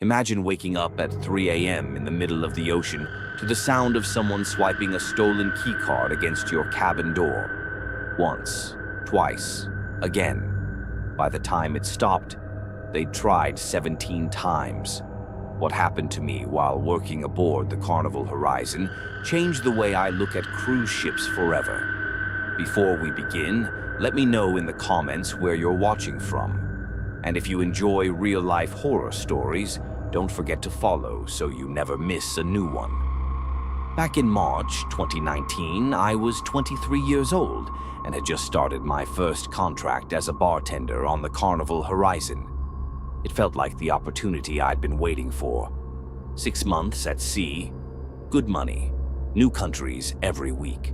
Imagine waking up at 3 a.m. in the middle of the ocean to the sound of someone swiping a stolen keycard against your cabin door. Once, twice, again. By the time it stopped, they'd tried 17 times. What happened to me while working aboard the Carnival Horizon changed the way I look at cruise ships forever. Before we begin, let me know in the comments where you're watching from. And if you enjoy real-life horror stories, don't forget to follow so you never miss a new one. Back in March 2019, I was 23 years old and had just started my first contract as a bartender on the Carnival Horizon. It felt like the opportunity I'd been waiting for. 6 months at sea, good money, new countries every week.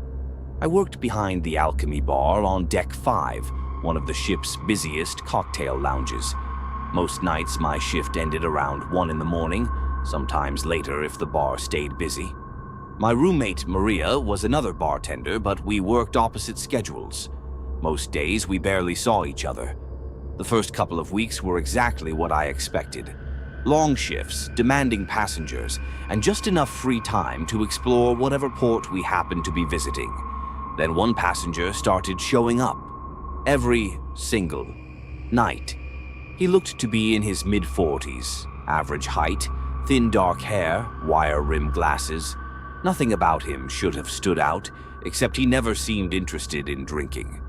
I worked behind the Alchemy Bar on Deck 5, one of the ship's busiest cocktail lounges. Most nights my shift ended around 1 in the morning, sometimes later if the bar stayed busy. My roommate Maria was another bartender, but we worked opposite schedules. Most days we barely saw each other. The first couple of weeks were exactly what I expected. Long shifts, demanding passengers, and just enough free time to explore whatever port we happened to be visiting. Then one passenger started showing up. Every single night. He looked to be in his mid-40s, average height, thin dark hair, wire-rimmed glasses. Nothing about him should have stood out, except he never seemed interested in drinking.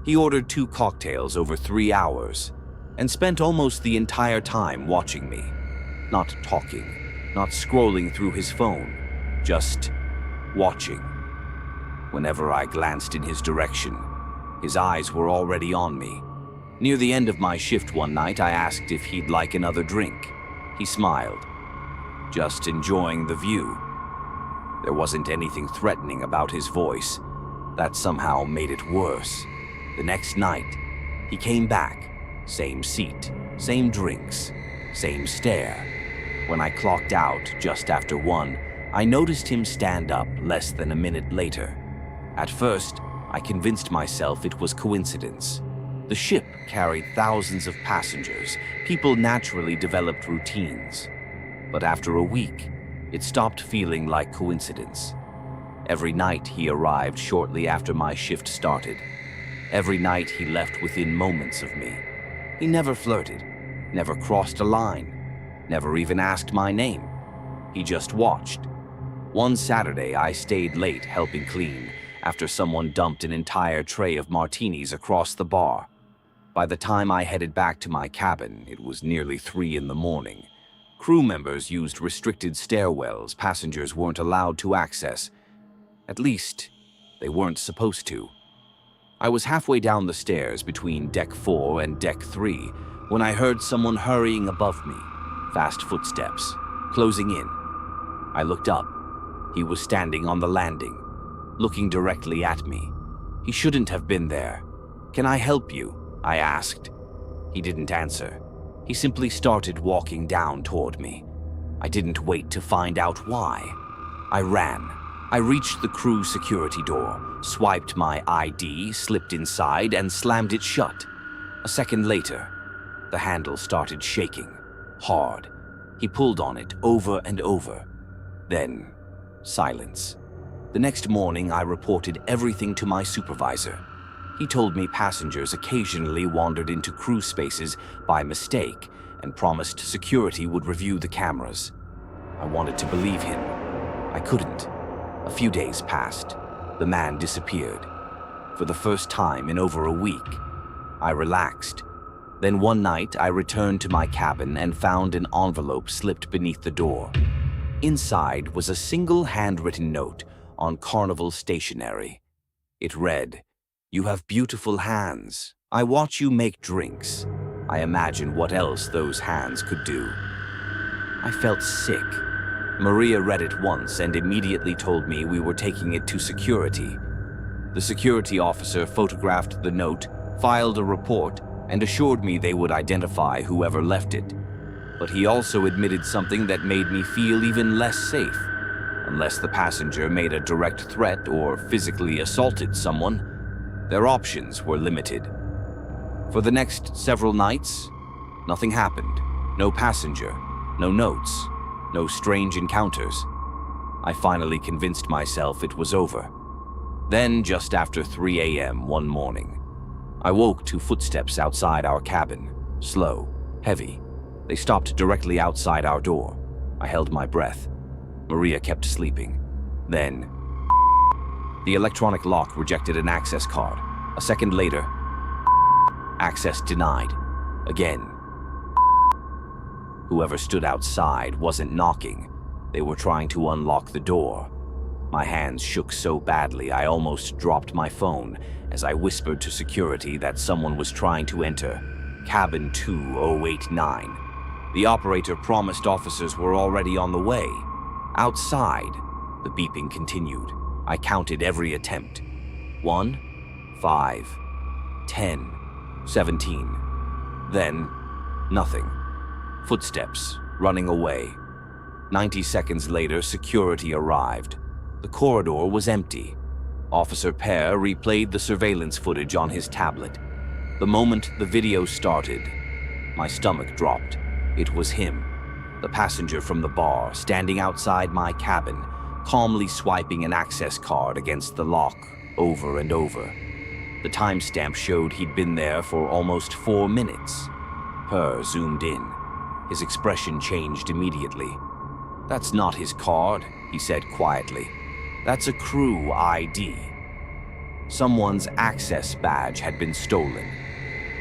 He ordered 2 cocktails over 3 hours, and spent almost the entire time watching me. Not talking, not scrolling through his phone, just watching. Whenever I glanced in his direction, his eyes were already on me. Near the end of my shift one night, I asked if he'd like another drink. He smiled, just enjoying the view. There wasn't anything threatening about his voice. That somehow made it worse. The next night, he came back. Same seat, same drinks, same stare. When I clocked out just after 1, I noticed him stand up less than a minute later. At first, I convinced myself it was coincidence. The ship carried thousands of passengers. People naturally developed routines. But after a week, it stopped feeling like coincidence. Every night he arrived shortly after my shift started. Every night he left within moments of me. He never flirted, never crossed a line, never even asked my name. He just watched. One Saturday, I stayed late helping clean after someone dumped an entire tray of martinis across the bar. By the time I headed back to my cabin, it was nearly 3 in the morning. Crew members used restricted stairwells passengers weren't allowed to access. At least, they weren't supposed to. I was halfway down the stairs between Deck 4 and Deck 3 when I heard someone hurrying above me, fast footsteps, closing in. I looked up. He was standing on the landing, looking directly at me. He shouldn't have been there. "Can I help you?" I asked. He didn't answer. He simply started walking down toward me. I didn't wait to find out why. I ran. I reached the crew security door, swiped my ID, slipped inside, and slammed it shut. A second later, the handle started shaking, hard. He pulled on it over and over. Then, silence. The next morning, I reported everything to my supervisor. He told me passengers occasionally wandered into crew spaces by mistake and promised security would review the cameras. I wanted to believe him. I couldn't. A few days passed. The man disappeared. For the first time in over a week, I relaxed. Then one night, I returned to my cabin and found an envelope slipped beneath the door. Inside was a single handwritten note on Carnival stationery. It read, "You have beautiful hands. I watch you make drinks. I imagine what else those hands could do." I felt sick. Maria read it once and immediately told me we were taking it to security. The security officer photographed the note, filed a report, and assured me they would identify whoever left it. But he also admitted something that made me feel even less safe. Unless the passenger made a direct threat or physically assaulted someone, their options were limited. For the next several nights, nothing happened. No passenger, No notes, no strange encounters. I finally convinced myself it was over. Then, just after 3 a.m. one morning, I woke to footsteps outside our cabin, slow, heavy. They stopped directly outside our door. I held my breath. Maria kept sleeping. Then, the electronic lock rejected an access card. A second later, access denied. Again. Whoever stood outside wasn't knocking. They were trying to unlock the door. My hands shook so badly I almost dropped my phone as I whispered to security that someone was trying to enter cabin 2089. The operator promised officers were already on the way. Outside, the beeping continued. I counted every attempt. 1, 5, 10, 17. Then, nothing. Footsteps, running away. 90 seconds later, security arrived. The corridor was empty. Officer Pear replayed the surveillance footage on his tablet. The moment the video started, my stomach dropped. It was him, the passenger from the bar, standing outside my cabin, calmly swiping an access card against the lock over and over. The timestamp showed he'd been there for almost 4 minutes. Pear zoomed in. His expression changed immediately. "That's not his card," he said quietly. "That's a crew ID." Someone's access badge had been stolen.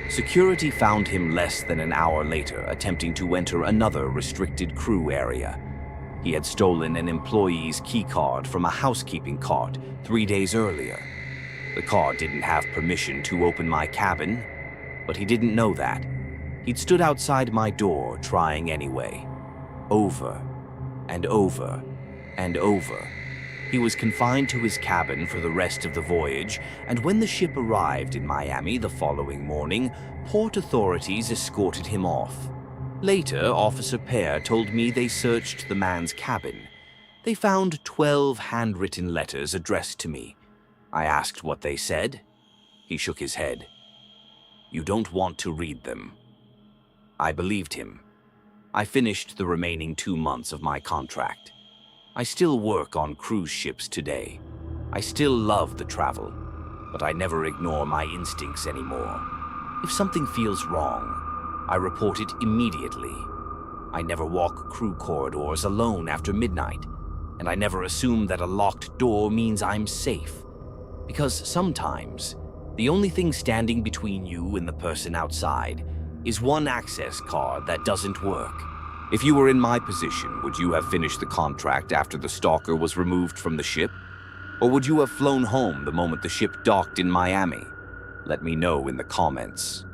Security found him less than an hour later, attempting to enter another restricted crew area. He had stolen an employee's keycard from a housekeeping cart 3 days earlier. The card didn't have permission to open my cabin, but he didn't know that. He'd stood outside my door, trying anyway. Over and over and over. He was confined to his cabin for the rest of the voyage, and when the ship arrived in Miami the following morning, port authorities escorted him off. Later, Officer Pear told me they searched the man's cabin. They found 12 handwritten letters addressed to me. I asked what they said. He shook his head. "You don't want to read them." I believed him. I finished the remaining 2 months of my contract. I still work on cruise ships today. I still love the travel, but I never ignore my instincts anymore. If something feels wrong, I report it immediately. I never walk crew corridors alone after midnight, and I never assume that a locked door means I'm safe. Because sometimes, the only thing standing between you and the person outside is one access card that doesn't work. If you were in my position, would you have finished the contract after the stalker was removed from the ship? Or would you have flown home the moment the ship docked in Miami? Let me know in the comments.